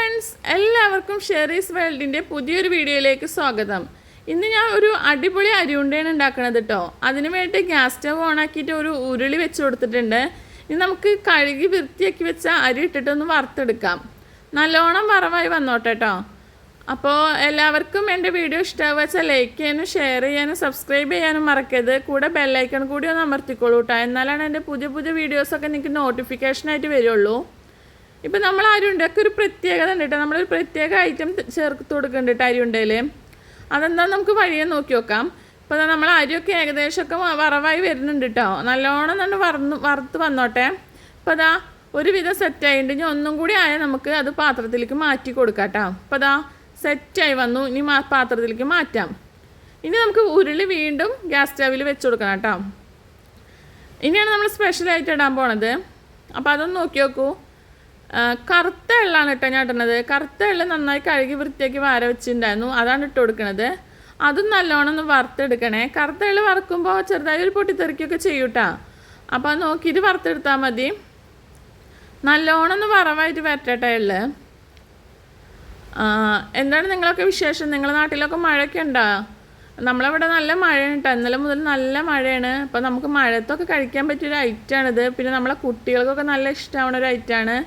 Friends, എല്ലാവർക്കും Sherry's വേൾഡിൻ്റെ പുതിയൊരു വീഡിയോയിലേക്ക് സ്വാഗതം. ഇന്ന് ഞാൻ ഒരു അടിപൊളി അരിയുണ്ടയാണ് ഉണ്ടാക്കുന്നത് കേട്ടോ. അതിന് വേണ്ടി ഗ്യാസ് സ്റ്റവ് ഓണാക്കിയിട്ട് ഒരു ഉരുളി വെച്ച് കൊടുത്തിട്ടുണ്ട്. ഇനി നമുക്ക് കഴുകി വൃത്തിയാക്കി വെച്ച അരി ഇട്ടിട്ടൊന്ന് വറുത്തെടുക്കാം. നല്ലോണം വറവായി വന്നോട്ടെ കേട്ടോ. അപ്പോൾ എല്ലാവർക്കും എൻ്റെ വീഡിയോ ഇഷ്ടമാവുക വെച്ചാൽ ലൈക്ക് ചെയ്യാനും ഷെയർ ചെയ്യാനും സബ്സ്ക്രൈബ് ചെയ്യാനും മറക്കരുത്. കൂടെ ബെല്ലൈക്കൺ കൂടി ഒന്ന് അമർത്തിക്കോളൂ കേട്ടോ. എന്നാലാണ് എൻ്റെ പുതിയ പുതിയ വീഡിയോസൊക്കെ നിങ്ങൾക്ക് നോട്ടിഫിക്കേഷനായിട്ട് വരുള്ളൂ. ഇപ്പം നമ്മൾ അരിയുണ്ടൊക്കെ ഒരു പ്രത്യേകത ഉണ്ട് കേട്ടോ. നമ്മളൊരു പ്രത്യേക ഐറ്റം ചേർത്ത് കൊടുക്കുന്നുണ്ട് കേട്ടോ അരിയുണ്ടയിൽ. അതെന്താണെന്ന് നമുക്ക് വഴിയെ നോക്കി നോക്കാം. ഇപ്പോൾ നമ്മൾ അരിയൊക്കെ ഏകദേശമൊക്കെ വറവായി വരുന്നുണ്ട് കേട്ടോ. നല്ലോണം തന്നെ വറുത്ത് വന്നോട്ടെ. ഇപ്പോൾ അതാ ഒരുവിധം സെറ്റായിട്ടുണ്ട്. ഇനി ഒന്നും കൂടി ആയാൽ നമുക്ക് അത് പാത്രത്തിലേക്ക് മാറ്റി കൊടുക്കാം കേട്ടോ. ഇപ്പോൾ അതാ സെറ്റായി വന്നു. ഇനി പാത്രത്തിലേക്ക് മാറ്റാം. ഇനി നമുക്ക് ഉരുളി വീണ്ടും ഗ്യാസ് സ്റ്റവിൽ വെച്ച് കൊടുക്കണം കേട്ടോ. ഇനിയാണ് നമ്മൾ സ്പെഷ്യലായിട്ട് ഇടാൻ പോണത്. അപ്പോൾ അതൊന്ന് നോക്കി നോക്കൂ. കറുത്ത എള്ളാണ് കേട്ടോ ഞാൻ ഇടുന്നത്. കറുത്ത എള്ള് നന്നായി കഴുകി വൃത്തിയാക്കി വാര വെച്ചിട്ടുണ്ടായിരുന്നു, അതാണ് ഇട്ട് കൊടുക്കുന്നത്. അതും നല്ലോണം ഒന്ന് വറുത്തെടുക്കണേ. കറുത്ത എള്ള് വറുക്കുമ്പോൾ ചെറുതായി ഒരു പൊട്ടിത്തെറിക്കുകയൊക്കെ ചെയ്യൂട്ടാ. അപ്പോൾ അത് നോക്കിയിട്ട് വറുത്തെടുത്താൽ മതി. നല്ലോണം ഒന്ന് വറവായിട്ട് വരട്ടെ എള്ള്. എന്താണ് നിങ്ങളൊക്കെ വിശേഷം? നിങ്ങളുടെ നാട്ടിലൊക്കെ മഴയൊക്കെ ഉണ്ടോ? നമ്മളവിടെ നല്ല മഴയാണ് കേട്ടോ. ഇന്നലെ മുതൽ നല്ല മഴയാണ്. അപ്പോൾ നമുക്ക് മഴത്തൊക്കെ കഴിക്കാൻ പറ്റിയൊരു ഐറ്റമാണിത്. പിന്നെ നമ്മളെ കുട്ടികൾക്കൊക്കെ നല്ല ഇഷ്ടമാവുന്ന ഒരു ഐറ്റമാണ്.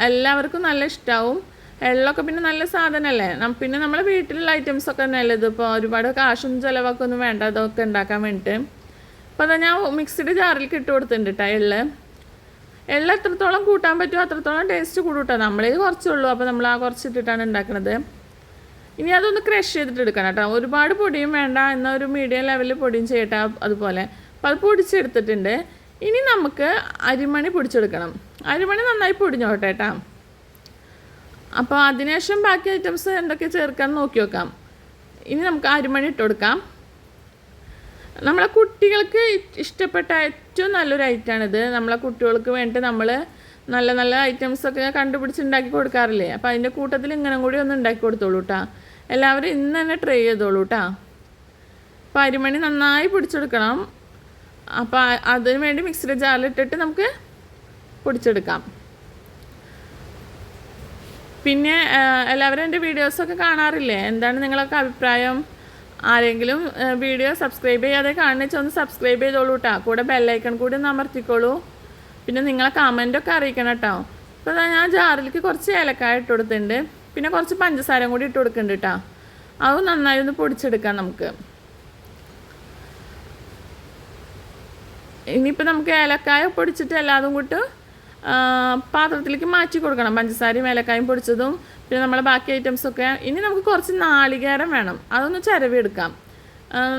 എല്ലാവർക്കും നല്ല ഇഷ്ടമാവും. എള്ളൊക്കെ പിന്നെ നല്ല സാധനമല്ലേ. പിന്നെ നമ്മളെ വീട്ടിലുള്ള ഐറ്റംസൊക്കെ തന്നെയല്ലേ ഇത്. ഇപ്പോൾ ഒരുപാട് കാശും ചിലവൊക്കെ വേണ്ട അതൊക്കെ ഉണ്ടാക്കാൻ വേണ്ടിയിട്ട്. അപ്പോൾ അതാ ഞാൻ മിക്സിയുടെ ജാറിലേക്ക് ഇട്ട് കൊടുത്തിട്ടുണ്ട് കേട്ടോ എള്ള എത്രത്തോളം കൂട്ടാൻ പറ്റുമോ അത്രത്തോളം ടേസ്റ്റ് കൂടൂട്ടോ. നമ്മളിത് കുറച്ചുള്ളൂ, അപ്പോൾ നമ്മൾ ആ കുറച്ചിട്ടിട്ടാണ് ഉണ്ടാക്കുന്നത്. ഇനി അതൊന്ന് ക്രഷ് ചെയ്തിട്ട് എടുക്കണം കേട്ടോ. ഒരുപാട് പൊടിയും വേണ്ട, എന്നാൽ ഒരു മീഡിയം ലെവലിൽ പൊടിയും ചെയ്യട്ടെ അതുപോലെ. അപ്പോൾ അത് പൊടിച്ചെടുത്തിട്ടുണ്ട്. ഇനി നമുക്ക് അരിമണി പൊടിച്ചെടുക്കണം. അരിമണി നന്നായി പൊടിഞ്ഞോട്ടെ കേട്ടോ. അപ്പോൾ അതിനുശേഷം ബാക്കി ഐറ്റംസ് എന്തൊക്കെ ചേർക്കാൻ നോക്കി നോക്കാം. ഇനി നമുക്ക് അരിമണി ഇട്ട് കൊടുക്കാം. നമ്മളെ കുട്ടികൾക്ക് ഇഷ്ടപ്പെട്ട ഏറ്റവും നല്ലൊരു ഐറ്റമാണിത്. നമ്മളെ കുട്ടികൾക്ക് വേണ്ടി നമ്മൾ നല്ല നല്ല ഐറ്റംസൊക്കെ കണ്ടുപിടിച്ചുണ്ടാക്കി കൊടുക്കാറില്ലേ. അപ്പോൾ അതിൻ്റെ കൂട്ടത്തിൽ ഇങ്ങനെ കൂടി ഒന്ന് ഉണ്ടാക്കി കൊടുത്തോളൂ കേട്ടോ. എല്ലാവരും ഇന്ന് തന്നെ ട്രൈ ചെയ്തോളൂ കേട്ടോ. അപ്പോൾ അരിമണി നന്നായി പൊടിച്ചെടുക്കണം. അപ്പോൾ അതിന് വേണ്ടി മിക്സിയുടെ ജാറിലിട്ടിട്ട് നമുക്ക് പൊടിച്ചെടുക്കാം. പിന്നെ എല്ലാവരും എൻ്റെ വീഡിയോസൊക്കെ കാണാറില്ലേ? എന്താണ് നിങ്ങളൊക്കെ അഭിപ്രായം? ആരെങ്കിലും വീഡിയോ സബ്സ്ക്രൈബ് ചെയ്യാതെ കാണുന്ന ഒന്ന് സബ്സ്ക്രൈബ് ചെയ്തോളൂ കേട്ടോ. കൂടെ ബെല്ലൈക്കൺ കൂടി ഒന്ന് അമർത്തിക്കോളൂ. പിന്നെ നിങ്ങളെ കമൻറ്റൊക്കെ അറിയിക്കണം കേട്ടോ. ഇപ്പോൾ ഞാൻ ജാറിലേക്ക് കുറച്ച് ഏലക്കായ ഇട്ട് കൊടുത്തിട്ടുണ്ട്. പിന്നെ കുറച്ച് പഞ്ചസാരയും കൂടി ഇട്ട് കൊടുക്കുന്നുണ്ട് കേട്ടോ. അത് നന്നായി ഒന്ന് പൊടിച്ചെടുക്കാം നമുക്ക്. ഇനിയിപ്പോൾ നമുക്ക് ഏലക്കായ പൊടിച്ചിട്ട് എല്ലാതും കൂട്ട് പാത്രത്തിലേക്ക് മാറ്റി കൊടുക്കണം. പഞ്ചസാരയും ഏലക്കായും പൊടിച്ചതും പിന്നെ നമ്മളെ ബാക്കി ഐറ്റംസൊക്കെ. ഇനി നമുക്ക് കുറച്ച് നാളികേരം വേണം. അതൊന്ന് ചിരവിയെടുക്കാം.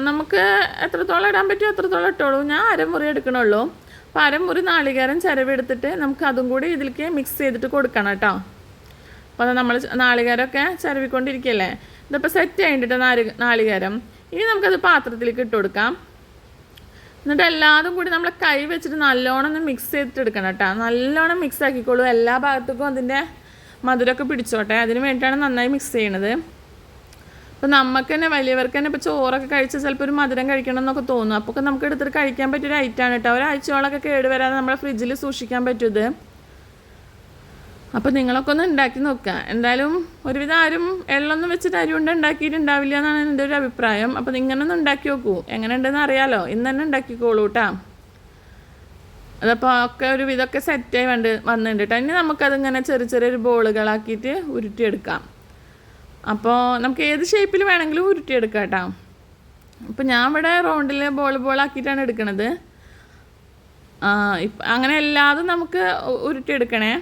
നമുക്ക് എത്രത്തോളം ഇടാൻ പറ്റുമോ അത്രത്തോളം ഇട്ടോളൂ. ഞാൻ അരമുറി എടുക്കണുള്ളൂ. അപ്പോൾ അരമുറി നാളികേരം ചിരവിയെടുത്തിട്ട് നമുക്ക് അതും കൂടി ഇതിലേക്ക് മിക്സ് ചെയ്തിട്ട് കൊടുക്കണം കേട്ടോ. അപ്പോൾ നമ്മൾ നാളികേരമൊക്കെ ചിരവിക്കൊണ്ടിരിക്കുകയല്ലേ. ഇതിപ്പോൾ സെറ്റ് ആയിട്ടിട്ട് നാളികേരം. ഇനി നമുക്കത് പാത്രത്തിലേക്ക് ഇട്ട് കൊടുക്കാം. എന്നിട്ട് എല്ലാതും കൂടി നമ്മൾ കൈ വെച്ചിട്ട് നല്ലോണം ഒന്ന് മിക്സ് ചെയ്തിട്ട് എടുക്കണം കേട്ടോ. നല്ലോണം മിക്സ് ആക്കിക്കോളൂ. എല്ലാ ഭാഗത്തേക്കും അതിൻ്റെ മധുരമൊക്കെ പിടിച്ചോട്ടെ. അതിന് വേണ്ടിയിട്ടാണ് നന്നായി മിക്സ് ചെയ്യണത്. അപ്പോൾ നമുക്ക് തന്നെ വലിയവർക്ക് തന്നെ ഇപ്പോൾ ചോറൊക്കെ കഴിച്ചാൽ ചിലപ്പോൾ ഒരു മധുരം കഴിക്കണം എന്നൊക്കെ തോന്നും. അപ്പോൾ നമുക്ക് എടുത്തിട്ട് കഴിക്കാൻ പറ്റിയൊരു ഐറ്റമാണ് കേട്ടോ. ഒരാഴ്ചയോളൊക്കെ കേടുവരാതെ നമ്മളെ ഫ്രിഡ്ജിൽ സൂക്ഷിക്കാൻ പറ്റും ഇത്. അപ്പോൾ നിങ്ങളൊക്കെ ഒന്ന് ഉണ്ടാക്കി നോക്കുക. എന്തായാലും ഒരുവിധം ആരും എള്ളൊന്നും വെച്ചിട്ട് അരിയുണ്ട ഉണ്ടാക്കിയിട്ടുണ്ടാവില്ല എന്നാണ് എൻ്റെ ഒരു അഭിപ്രായം. അപ്പോൾ ഇങ്ങനെ ഒന്ന് ഉണ്ടാക്കി നോക്കൂ. എങ്ങനെ ഉണ്ടെന്ന് അറിയാമല്ലോ. ഇന്ന് തന്നെ ഉണ്ടാക്കിക്കോളൂ കേട്ടോ. അതപ്പോൾ ഒക്കെ ഒരു വിധമൊക്കെ സെറ്റായി വന്നിട്ടുണ്ട് കേട്ടോ. ഇനി നമുക്കതിങ്ങനെ ചെറിയൊരു ബോളുകളാക്കിയിട്ട് ഉരുട്ടിയെടുക്കാം. അപ്പോൾ നമുക്ക് ഏത് ഷേപ്പിൽ വേണമെങ്കിലും ഉരുട്ടിയെടുക്കാം കേട്ടോ. അപ്പോൾ ഞാൻ ഇവിടെ റൗണ്ടിൽ ബോളാക്കിയിട്ടാണ് എടുക്കണത്. അങ്ങനെ എല്ലാതും നമുക്ക് ഉരുട്ടിയെടുക്കണേ.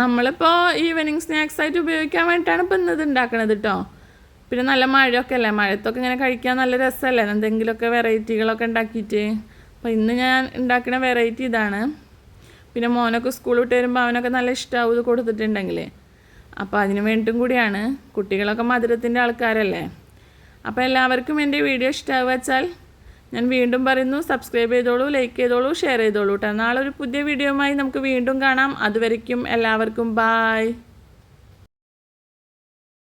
നമ്മളിപ്പോൾ ഈവനിങ് സ്നാക്സ് ആയിട്ട് ഉപയോഗിക്കാൻ വേണ്ടിയിട്ടാണ് ഇപ്പോൾ ഇന്നത് ഉണ്ടാക്കണത് കേട്ടോ. പിന്നെ നല്ല മഴയൊക്കെ അല്ലേ. മഴത്തൊക്കെ ഇങ്ങനെ കഴിക്കാൻ നല്ല രസമല്ലേ, എന്തെങ്കിലുമൊക്കെ വെറൈറ്റികളൊക്കെ ഉണ്ടാക്കിയിട്ട്. അപ്പോൾ ഇന്ന് ഞാൻ ഉണ്ടാക്കുന്ന വെറൈറ്റി ഇതാണ്. പിന്നെ മോനൊക്കെ സ്കൂൾ വിട്ട് വരുമ്പോൾ അവനൊക്കെ നല്ല ഇഷ്ടമാവും ഇത് കൊടുത്തിട്ടുണ്ടെങ്കിൽ. അപ്പോൾ അതിന് വേണ്ടിയിട്ടും കൂടിയാണ്. കുട്ടികളൊക്കെ മധുരത്തിൻ്റെ ആൾക്കാരല്ലേ. അപ്പോൾ എല്ലാവർക്കും എൻ്റെ വീഡിയോ ഇഷ്ടമാവുക വെച്ചാൽ ഞാൻ വീണ്ടും പറയുന്നു, സബ്സ്ക്രൈബ് ചെയ്തോളൂ, ലൈക്ക് ചെയ്തോളൂ, ഷെയർ ചെയ്തോളൂ കേട്ടോ. നാളെ ഒരു പുതിയ വീഡിയോയുമായി നമുക്ക് വീണ്ടും കാണാം. അതുവരയ്ക്കും എല്ലാവർക്കും ബായ്.